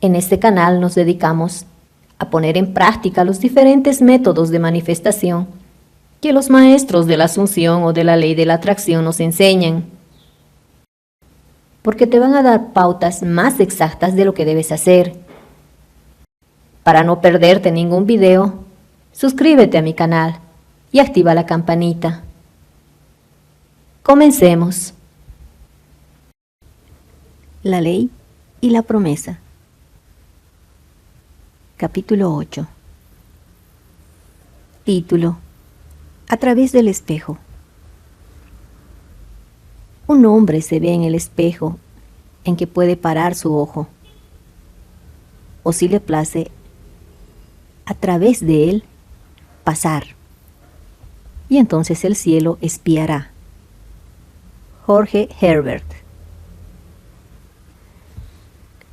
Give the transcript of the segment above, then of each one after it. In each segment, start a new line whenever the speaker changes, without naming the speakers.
En este canal nos dedicamos a poner en práctica los diferentes métodos de manifestación que los maestros de la Asunción o de la Ley de la Atracción nos enseñan, porque te van a dar pautas más exactas de lo que debes hacer. Para no perderte ningún video, suscríbete a mi canal y activa la campanita. Comencemos.
La ley y la promesa. Capítulo 8. Título: A través del espejo. Un hombre se ve en el espejo en que puede parar su ojo, o si le place, a través de él pasar, y entonces el cielo espiará. Jorge Herbert.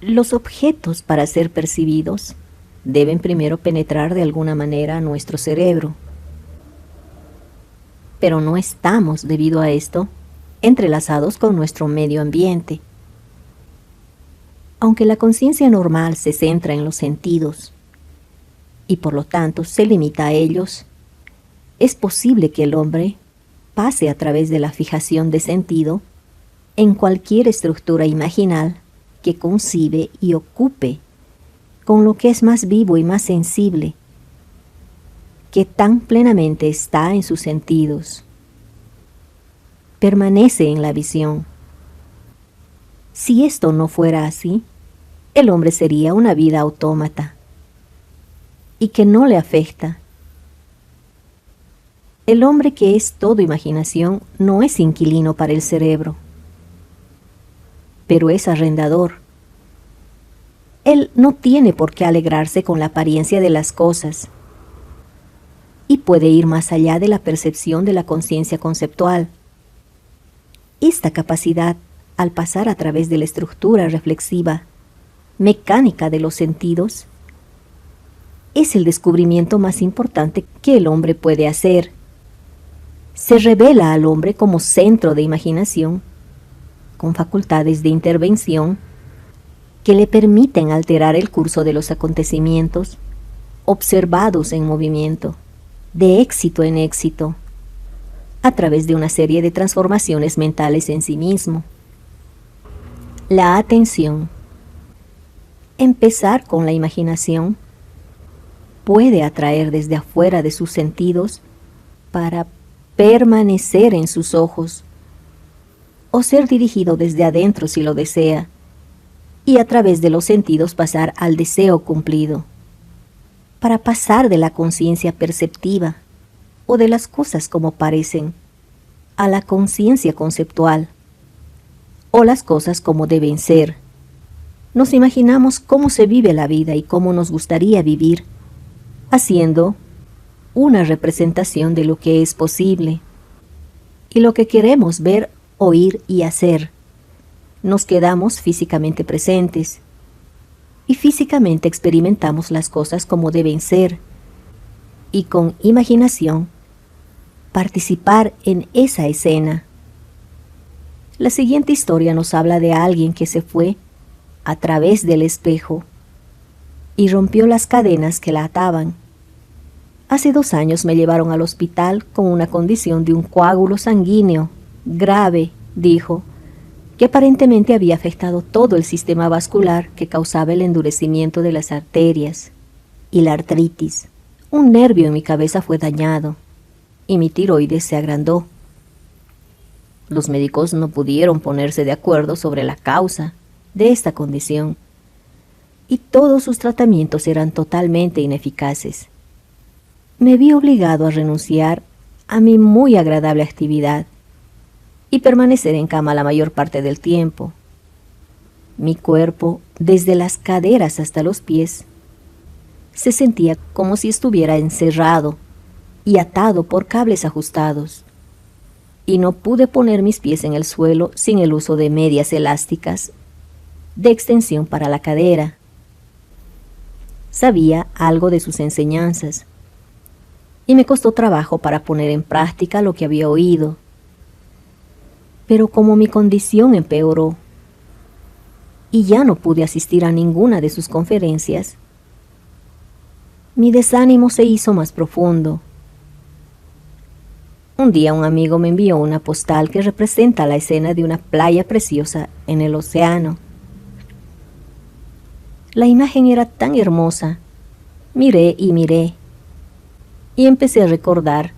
Los objetos, para ser percibidos, deben primero penetrar de alguna manera a nuestro cerebro. Pero no estamos, debido a esto, entrelazados con nuestro medio ambiente. Aunque la conciencia normal se centra en los sentidos y por lo tanto se limita a ellos, es posible que el hombre pase a través de la fijación de sentido en cualquier estructura imaginal que concibe y ocupe con lo que es más vivo y más sensible, que tan plenamente está en sus sentidos. Permanece en la visión. Si esto no fuera así, el hombre sería una vida autómata y que no le afecta. El hombre que es todo imaginación no es inquilino para el cerebro, pero es arrendador. Él no tiene por qué alegrarse con la apariencia de las cosas y puede ir más allá de la percepción de la conciencia conceptual. Esta capacidad, al pasar a través de la estructura reflexiva, mecánica de los sentidos, es el descubrimiento más importante que el hombre puede hacer. Se revela al hombre como centro de imaginación, con facultades de intervención que le permiten alterar el curso de los acontecimientos observados en movimiento, de éxito en éxito, a través de una serie de transformaciones mentales en sí mismo. La atención. Empezar con la imaginación puede atraer desde afuera de sus sentidos para permanecer en sus ojos, o ser dirigido desde adentro si lo desea, y a través de los sentidos pasar al deseo cumplido, para pasar de la conciencia perceptiva o de las cosas como parecen a la conciencia conceptual o las cosas como deben ser. Nos imaginamos cómo se vive la vida y cómo nos gustaría vivir, haciendo una representación de lo que es posible y lo que queremos ver, oír y hacer. Nos quedamos físicamente presentes y físicamente experimentamos las cosas como deben ser, y con imaginación participar en esa escena. La siguiente historia nos habla de alguien que se fue a través del espejo y rompió las cadenas que la ataban. Hace 2 años me llevaron al hospital con una condición de un coágulo sanguíneo grave, dijo, que aparentemente había afectado todo el sistema vascular, que causaba el endurecimiento de las arterias y la artritis. Un nervio en mi cabeza fue dañado y mi tiroides se agrandó. Los médicos no pudieron ponerse de acuerdo sobre la causa de esta condición y todos sus tratamientos eran totalmente ineficaces. Me vi obligado a renunciar a mi muy agradable actividad y permanecer en cama la mayor parte del tiempo. Mi cuerpo, desde las caderas hasta los pies, se sentía como si estuviera encerrado y atado por cables ajustados, y no pude poner mis pies en el suelo sin el uso de medias elásticas de extensión para la cadera. Sabía algo de sus enseñanzas, y me costó trabajo para poner en práctica lo que había oído. Pero como mi condición empeoró y ya no pude asistir a ninguna de sus conferencias, mi desánimo se hizo más profundo. Un día un amigo me envió una postal que representa la escena de una playa preciosa en el océano. La imagen era tan hermosa. Miré y empecé a recordar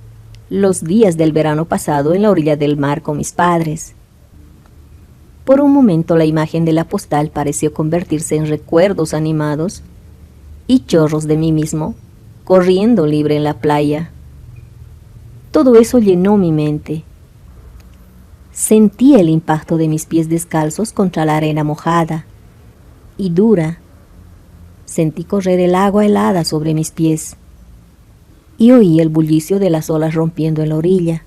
los días del verano pasado en la orilla del mar con mis padres. Por un momento la imagen de la postal pareció convertirse en recuerdos animados y chorros de mí mismo, corriendo libre en la playa. Todo eso llenó mi mente. Sentí el impacto de mis pies descalzos contra la arena mojada y dura. Sentí correr el agua helada sobre mis pies y oí el bullicio de las olas rompiendo en la orilla.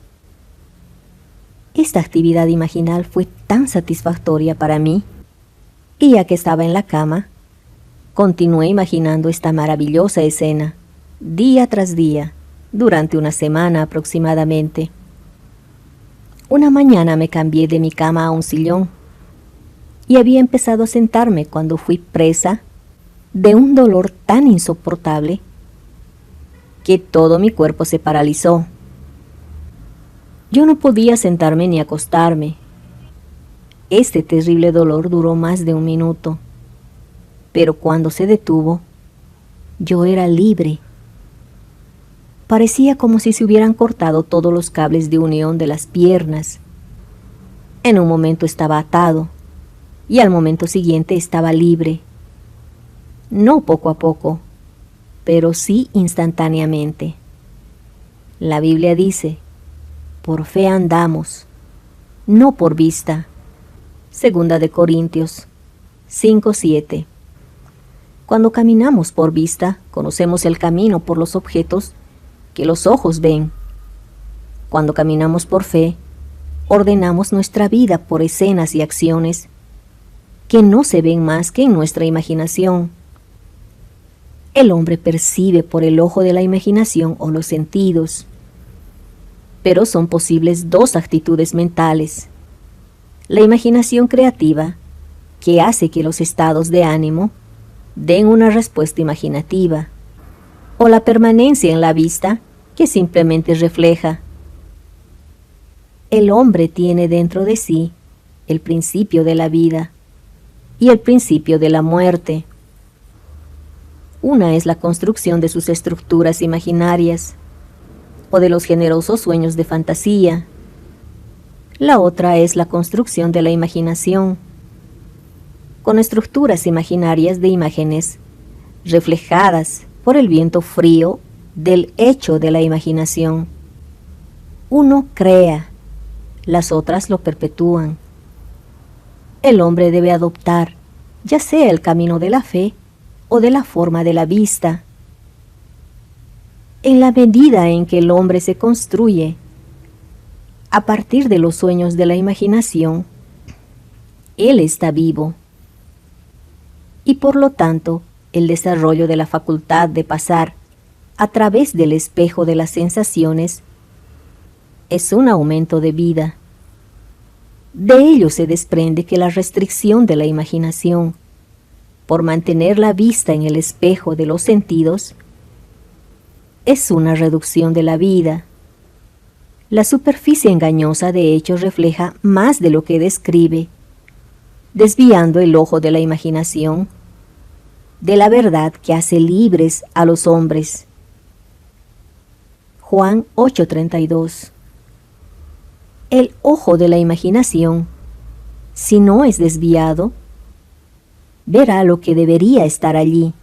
Esta actividad imaginal fue tan satisfactoria para mí, y ya que estaba en la cama, continué imaginando esta maravillosa escena, día tras día, durante una semana aproximadamente. Una mañana me cambié de mi cama a un sillón, y había empezado a sentarme cuando fui presa de un dolor tan insoportable que todo mi cuerpo se paralizó. Yo no podía sentarme ni acostarme. Este terrible dolor duró más de un minuto, pero cuando se detuvo, yo era libre. Parecía como si se hubieran cortado todos los cables de unión de las piernas. En un momento estaba atado, y al momento siguiente estaba libre. No poco a poco, pero sí instantáneamente. La Biblia dice: por fe andamos, no por vista. Segunda de Corintios 5:7. Cuando caminamos por vista, conocemos el camino por los objetos que los ojos ven. Cuando caminamos por fe, ordenamos nuestra vida por escenas y acciones que no se ven más que en nuestra imaginación. El hombre percibe por el ojo de la imaginación o los sentidos, pero son posibles dos actitudes mentales: la imaginación creativa, que hace que los estados de ánimo den una respuesta imaginativa, o la permanencia en la vista, que simplemente refleja. El hombre tiene dentro de sí el principio de la vida y el principio de la muerte. Una es la construcción de sus estructuras imaginarias o de los generosos sueños de fantasía. La otra es la construcción de la imaginación, con estructuras imaginarias de imágenes reflejadas por el viento frío del hecho de la imaginación. Uno crea, las otras lo perpetúan. El hombre debe adoptar, ya sea el camino de la fe o de la forma de la vista. En la medida en que el hombre se construye a partir de los sueños de la imaginación, él está vivo. Y por lo tanto, el desarrollo de la facultad de pasar a través del espejo de las sensaciones es un aumento de vida. De ello se desprende que la restricción de la imaginación por mantener la vista en el espejo de los sentidos es una reducción de la vida. La superficie engañosa de hecho refleja más de lo que describe, desviando el ojo de la imaginación de la verdad que hace libres a los hombres. Juan 8:32. El ojo de la imaginación, si no es desviado, verá lo que debería estar allí,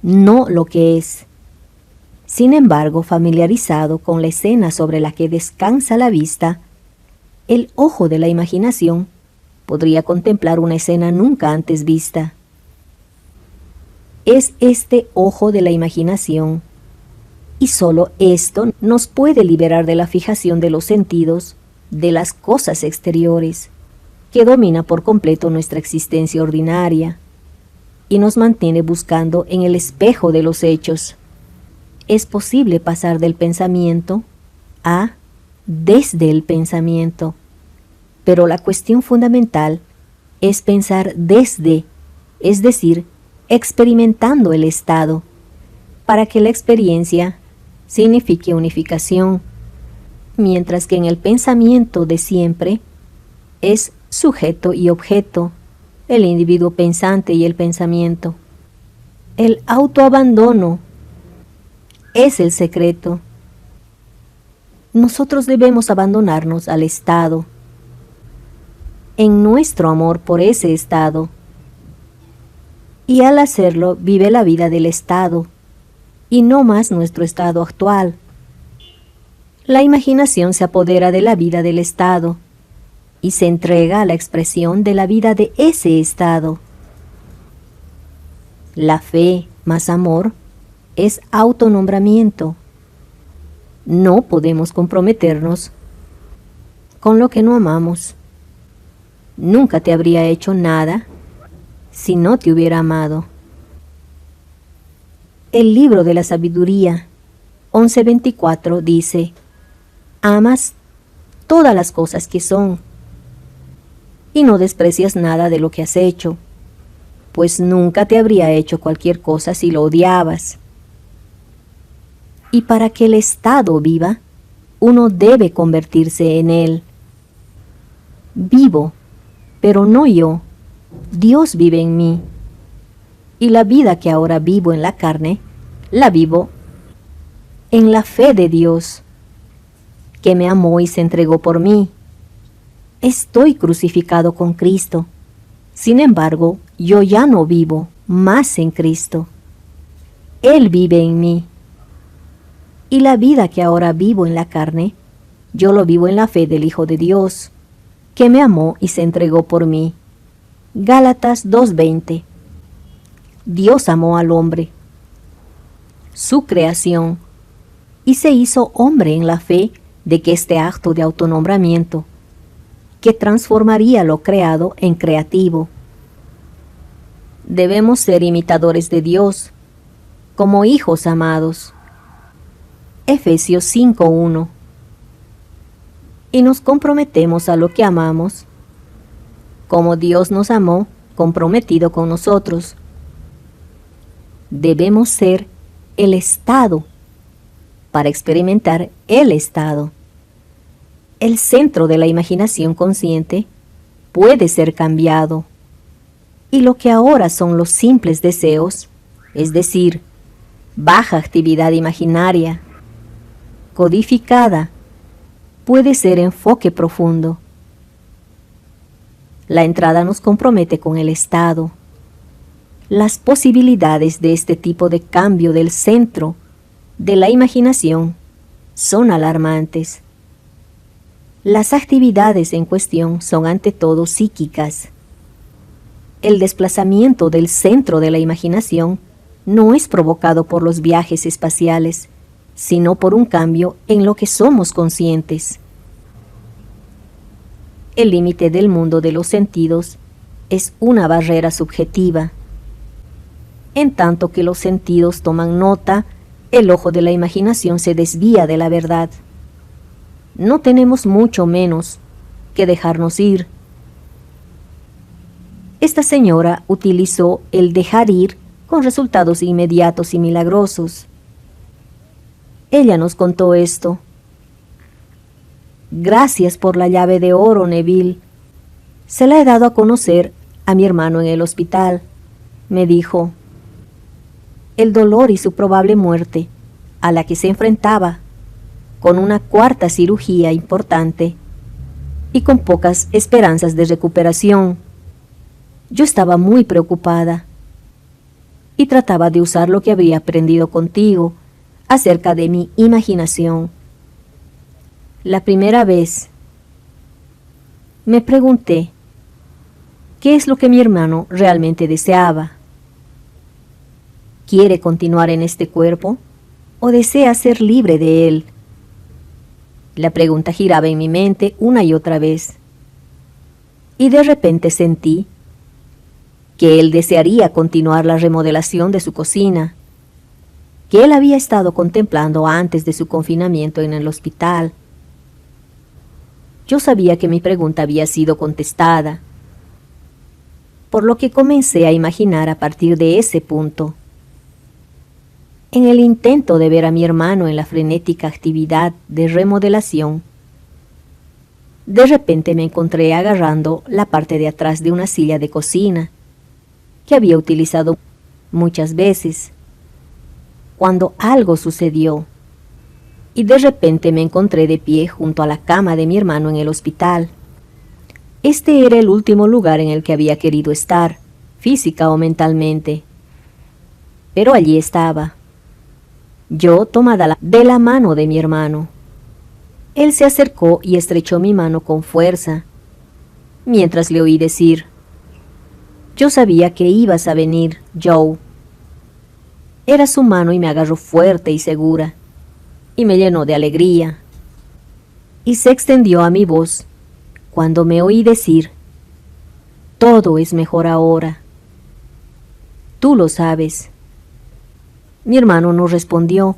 no lo que es. Sin embargo, familiarizado con la escena sobre la que descansa la vista, el ojo de la imaginación podría contemplar una escena nunca antes vista. Es este ojo de la imaginación, y solo esto nos puede liberar de la fijación de los sentidos de las cosas exteriores, que domina por completo nuestra existencia ordinaria y nos mantiene buscando en el espejo de los hechos. Es posible pasar del pensamiento a desde el pensamiento, pero la cuestión fundamental es pensar desde, es decir, experimentando el estado, para que la experiencia signifique unificación, mientras que en el pensamiento de siempre es sujeto y objeto, el individuo pensante y el pensamiento. El autoabandono es el secreto. Nosotros debemos abandonarnos al estado, en nuestro amor por ese estado, y al hacerlo vive la vida del estado, y no más nuestro estado actual. La imaginación se apodera de la vida del estado, y se entrega a la expresión de la vida de ese estado. La fe más amor es autonombramiento. No podemos comprometernos con lo que no amamos. Nunca te habría hecho nada si no te hubiera amado. El libro de la sabiduría 11:24 dice: amas todas las cosas que son, y no desprecias nada de lo que has hecho, pues nunca te habría hecho cualquier cosa si lo odiabas. Y para que el estado viva, uno debe convertirse en él. Vivo, pero no yo. Dios vive en mí. Y la vida que ahora vivo en la carne, la vivo en la fe de Dios, que me amó y se entregó por mí. Estoy crucificado con Cristo. Sin embargo, yo ya no vivo más en Cristo. Él vive en mí. Y la vida que ahora vivo en la carne, yo lo vivo en la fe del Hijo de Dios, que me amó y se entregó por mí. Gálatas 2:20. Dios amó al hombre, su creación, y se hizo hombre en la fe de que este acto de autonombramiento, que transformaría lo creado en creativo. Debemos ser imitadores de Dios, como hijos amados. Efesios 5:1. Y nos comprometemos a lo que amamos, como Dios nos amó, comprometido con nosotros. Debemos ser el estado para experimentar el estado. El centro de la imaginación consciente puede ser cambiado, y lo que ahora son los simples deseos, es decir, baja actividad imaginaria, codificada, puede ser enfoque profundo. La entrada nos compromete con el estado. Las posibilidades de este tipo de cambio del centro de la imaginación son alarmantes. Las actividades en cuestión son ante todo psíquicas. El desplazamiento del centro de la imaginación no es provocado por los viajes espaciales, sino por un cambio en lo que somos conscientes. El límite del mundo de los sentidos es una barrera subjetiva. En tanto que los sentidos toman nota, el ojo de la imaginación se desvía de la verdad. No tenemos mucho menos que dejarnos ir. Esta señora utilizó el dejar ir con resultados inmediatos y milagrosos. Ella nos contó esto. Gracias por la llave de oro, Neville. Se la he dado a conocer a mi hermano en el hospital, me dijo. El dolor y su probable muerte, a la que se enfrentaba, con una cuarta cirugía importante y con pocas esperanzas de recuperación. Yo estaba muy preocupada y trataba de usar lo que había aprendido contigo acerca de mi imaginación. La primera vez me pregunté qué es lo que mi hermano realmente deseaba. ¿Quiere continuar en este cuerpo o desea ser libre de él? La pregunta giraba en mi mente una y otra vez. Y de repente sentí que él desearía continuar la remodelación de su cocina, que él había estado contemplando antes de su confinamiento en el hospital. Yo sabía que mi pregunta había sido contestada. por lo que comencé a imaginar a partir de ese punto. En el intento de ver a mi hermano en la frenética actividad de remodelación, de repente me encontré agarrando la parte de atrás de una silla de cocina que había utilizado muchas veces, cuando algo sucedió, y de repente me encontré de pie junto a la cama de mi hermano en el hospital. Este era el último lugar en el que había querido estar, física o mentalmente. Pero allí estaba, yo tomada de la mano de mi hermano. Él se acercó y estrechó mi mano con fuerza, mientras le oí decir: «Yo sabía que ibas a venir, Joe». Era su mano y me agarró fuerte y segura, y me llenó de alegría. Y se extendió a mi voz cuando me oí decir: «Todo es mejor ahora. Tú lo sabes». Mi hermano no respondió,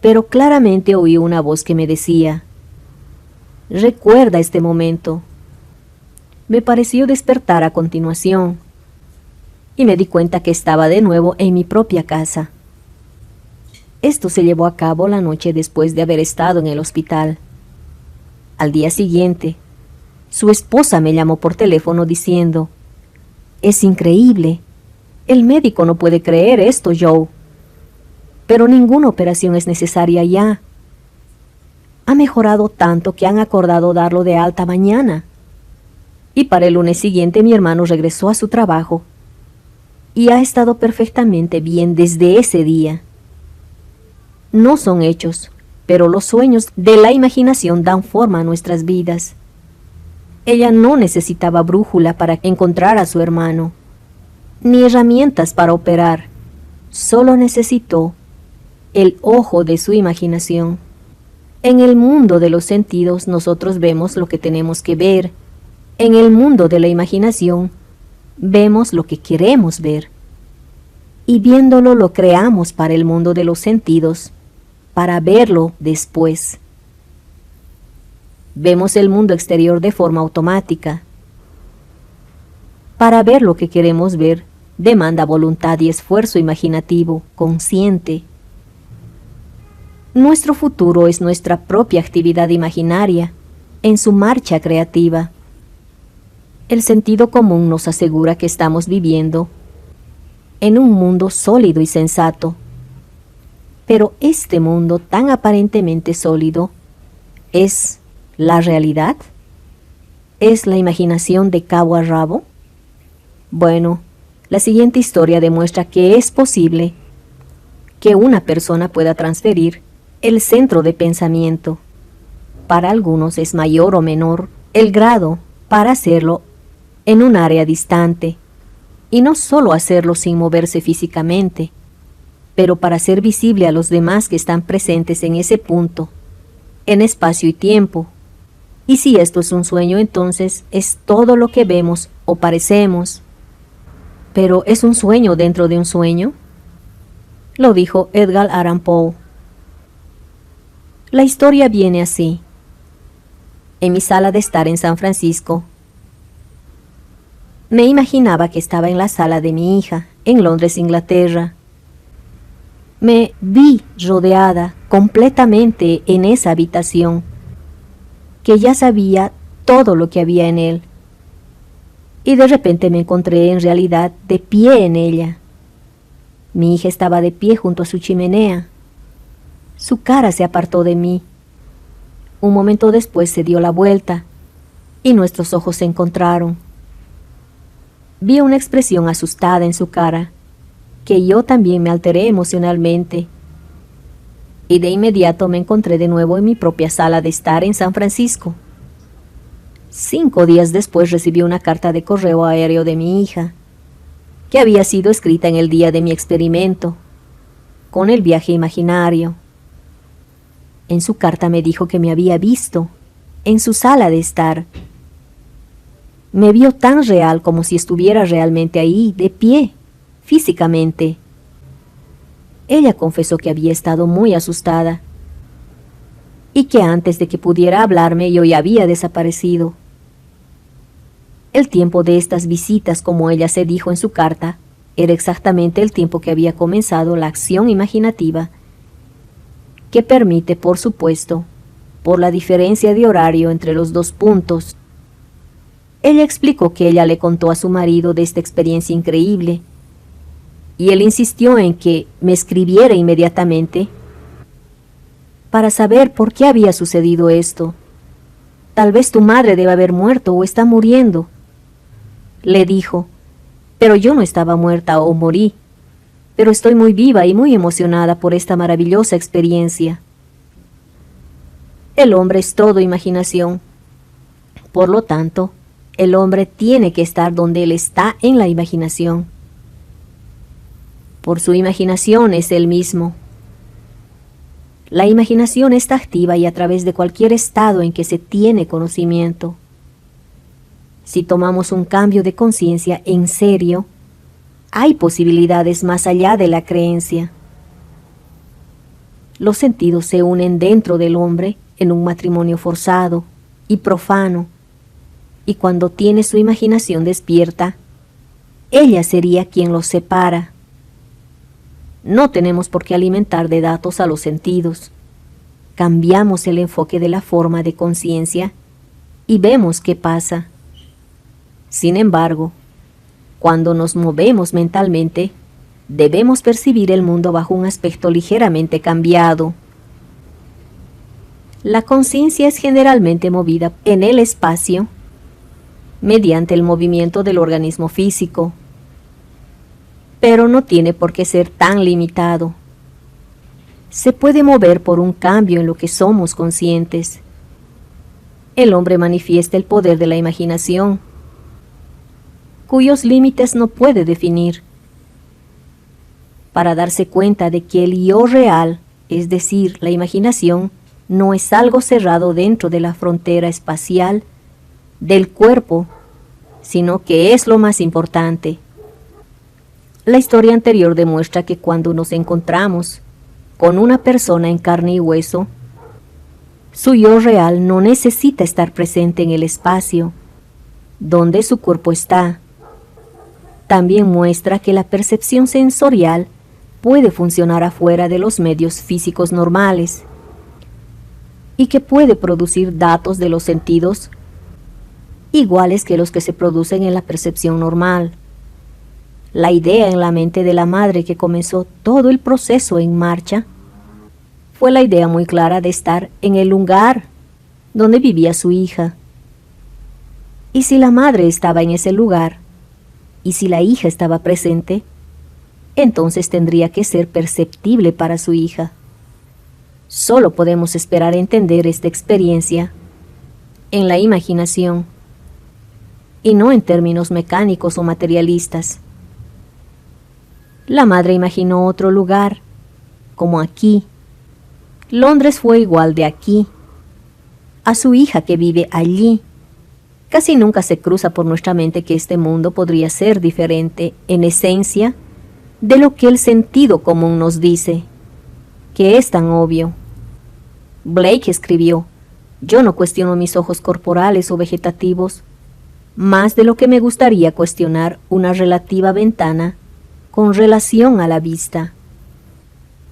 pero claramente oí una voz que me decía: «Recuerda este momento». Me pareció despertar a continuación, y me di cuenta que estaba de nuevo en mi propia casa. Esto se llevó a cabo la noche después de haber estado en el hospital. Al día siguiente, su esposa me llamó por teléfono diciendo: «Es increíble. El médico no puede creer esto, Joe. Pero ninguna operación es necesaria ya. Ha mejorado tanto que han acordado darlo de alta mañana». Y para el lunes siguiente mi hermano regresó a su trabajo y ha estado perfectamente bien desde ese día. No son hechos, pero los sueños de la imaginación dan forma a nuestras vidas. Ella no necesitaba brújula para encontrar a su hermano, ni herramientas para operar. Solo necesitó el ojo de su imaginación. En el mundo de los sentidos nosotros vemos lo que tenemos que ver. En el mundo de la imaginación vemos lo que queremos ver. Y viéndolo lo creamos para el mundo de los sentidos, para verlo después. Vemos el mundo exterior de forma automática. Para ver lo que queremos ver, demanda voluntad y esfuerzo imaginativo, consciente. Nuestro futuro es nuestra propia actividad imaginaria, en su marcha creativa. El sentido común nos asegura que estamos viviendo en un mundo sólido y sensato. Pero este mundo tan aparentemente sólido, ¿es la realidad? ¿Es la imaginación de cabo a rabo? Bueno, la siguiente historia demuestra que es posible que una persona pueda transferir el centro de pensamiento. Para algunos es mayor o menor el grado para hacerlo en un área distante, y no solo hacerlo sin moverse físicamente, pero para ser visible a los demás que están presentes en ese punto, en espacio y tiempo. Y si esto es un sueño, entonces es todo lo que vemos o parecemos. ¿Pero es un sueño dentro de un sueño? Lo dijo Edgar Allan Poe. La historia viene así. En mi sala de estar en San Francisco, me imaginaba que estaba en la sala de mi hija, en Londres, Inglaterra. Me vi rodeada completamente en esa habitación, que ya sabía todo lo que había en él. Y de repente me encontré en realidad de pie en ella. Mi hija estaba de pie junto a su chimenea. Su cara se apartó de mí. Un momento después se dio la vuelta y nuestros ojos se encontraron. Vi una expresión asustada en su cara, que yo también me alteré emocionalmente. Y de inmediato me encontré de nuevo en mi propia sala de estar en San Francisco. 5 días después recibí una carta de correo aéreo de mi hija, que había sido escrita en el día de mi experimento, con el viaje imaginario. En su carta me dijo que me había visto en su sala de estar. Me vio tan real como si estuviera realmente ahí, de pie, físicamente. Ella confesó que había estado muy asustada y que antes de que pudiera hablarme yo ya había desaparecido. El tiempo de estas visitas, como ella se dijo en su carta, era exactamente el tiempo que había comenzado la acción imaginativa, que permite, por supuesto, por la diferencia de horario entre los dos puntos. Ella explicó que ella le contó a su marido de esta experiencia increíble, y él insistió en que me escribiera inmediatamente para saber por qué había sucedido esto. Tal vez tu madre debe haber muerto o está muriendo, le dijo, pero yo no estaba muerta o morí, pero estoy muy viva y muy emocionada por esta maravillosa experiencia. El hombre es todo imaginación. Por lo tanto, el hombre tiene que estar donde él está en la imaginación. Por su imaginación es él mismo. La imaginación está activa y a través de cualquier estado en que se tiene conocimiento. Si tomamos un cambio de conciencia en serio, hay posibilidades más allá de la creencia. Los sentidos se unen dentro del hombre en un matrimonio forzado y profano, y cuando tiene su imaginación despierta, ella sería quien los separa. No tenemos por qué alimentar de datos a los sentidos. Cambiamos el enfoque de la forma de conciencia y vemos qué pasa. Sin embargo, cuando nos movemos mentalmente, debemos percibir el mundo bajo un aspecto ligeramente cambiado. La conciencia es generalmente movida en el espacio mediante el movimiento del organismo físico, pero no tiene por qué ser tan limitado. Se puede mover por un cambio en lo que somos conscientes. El hombre manifiesta el poder de la imaginación, cuyos límites no puede definir. Para darse cuenta de que el yo real, es decir, la imaginación, no es algo cerrado dentro de la frontera espacial del cuerpo, sino que es lo más importante. La historia anterior demuestra que cuando nos encontramos con una persona en carne y hueso, su yo real no necesita estar presente en el espacio donde su cuerpo está. También muestra que la percepción sensorial puede funcionar afuera de los medios físicos normales y que puede producir datos de los sentidos iguales que los que se producen en la percepción normal. La idea en la mente de la madre que comenzó todo el proceso en marcha fue la idea muy clara de estar en el lugar donde vivía su hija. Y si la madre estaba en ese lugar, y si la hija estaba presente, entonces tendría que ser perceptible para su hija. Solo podemos esperar entender esta experiencia en la imaginación, y no en términos mecánicos o materialistas. La madre imaginó otro lugar, como aquí. Londres fue igual de aquí, a su hija que vive allí. Casi nunca se cruza por nuestra mente que este mundo podría ser diferente en esencia de lo que el sentido común nos dice, que es tan obvio. Blake escribió, yo no cuestiono mis ojos corporales o vegetativos, más de lo que me gustaría cuestionar una relativa ventana con relación a la vista.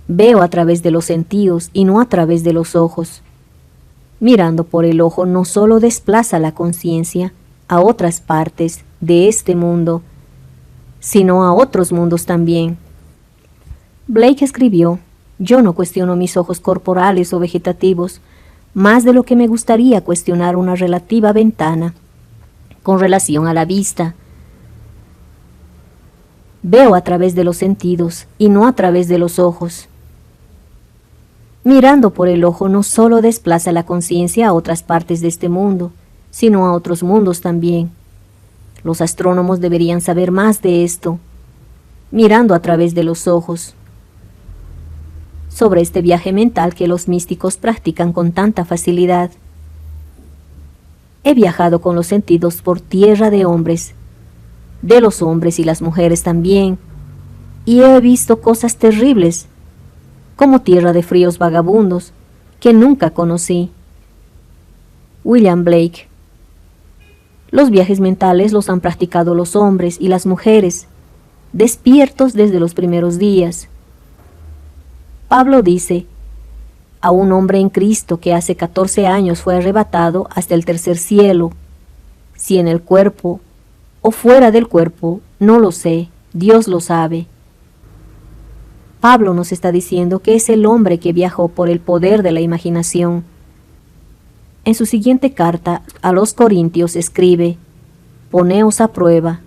Veo a través de los sentidos y no a través de los ojos. Mirando por el ojo no solo desplaza la conciencia a otras partes de este mundo, sino a otros mundos también. Blake escribió, yo no cuestiono mis ojos corporales o vegetativos, más de lo que me gustaría cuestionar una relativa ventana con relación a la vista. Veo a través de los sentidos y no a través de los ojos. Mirando por el ojo no solo desplaza la conciencia a otras partes de este mundo, sino a otros mundos también. Los astrónomos deberían saber más de esto, mirando a través de los ojos, sobre este viaje mental que los místicos practican con tanta facilidad. He viajado con los sentidos por tierra de hombres, de los hombres y las mujeres también, y he visto cosas terribles, como tierra de fríos vagabundos, que nunca conocí. William Blake. Los viajes mentales los han practicado los hombres y las mujeres, despiertos desde los primeros días. Pablo dice, a un hombre en Cristo que hace 14 años fue arrebatado hasta el tercer cielo, si en el cuerpo o fuera del cuerpo, no lo sé, Dios lo sabe. Pablo nos está diciendo que es el hombre que viajó por el poder de la imaginación. En su siguiente carta a los Corintios escribe, poneos a prueba.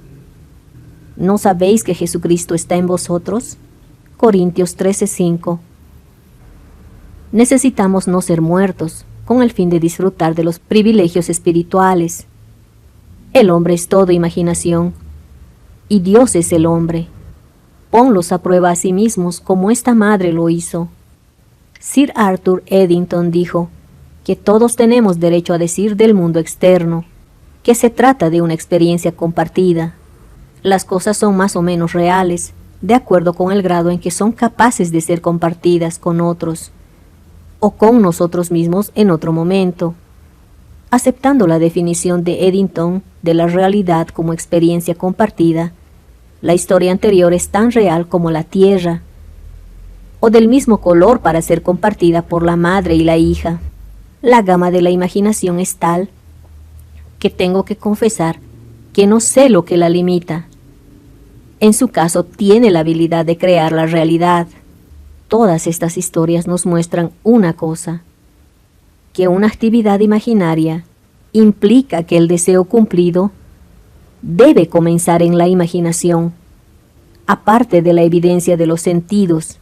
¿No sabéis que Jesucristo está en vosotros? Corintios 13:5. Necesitamos no ser muertos, con el fin de disfrutar de los privilegios espirituales. El hombre es todo imaginación, y Dios es el hombre. Ponlos a prueba a sí mismos como esta madre lo hizo. Sir Arthur Eddington dijo que todos tenemos derecho a decir del mundo externo, que se trata de una experiencia compartida. Las cosas son más o menos reales, de acuerdo con el grado en que son capaces de ser compartidas con otros, o con nosotros mismos en otro momento. Aceptando la definición de Eddington de la realidad como experiencia compartida, la historia anterior es tan real como la tierra, o del mismo color para ser compartida por la madre y la hija. La gama de la imaginación es tal que tengo que confesar que no sé lo que la limita. En su caso, tiene la habilidad de crear la realidad. Todas estas historias nos muestran una cosa, que una actividad imaginaria implica que el deseo cumplido debe comenzar en la imaginación, aparte de la evidencia de los sentidos,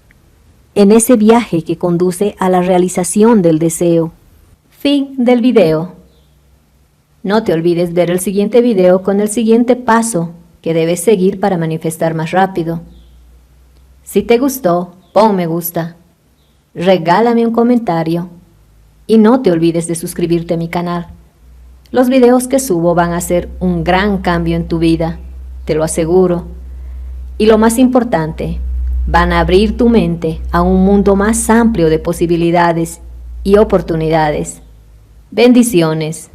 en ese viaje que conduce a la realización del deseo.
Fin del video. No te olvides ver el siguiente video con el siguiente paso que debes seguir para manifestar más rápido. Si te gustó, pon me gusta, regálame un comentario y no te olvides de suscribirte a mi canal. Los videos que subo van a hacer un gran cambio en tu vida, te lo aseguro. Y lo más importante, van a abrir tu mente a un mundo más amplio de posibilidades y oportunidades. Bendiciones.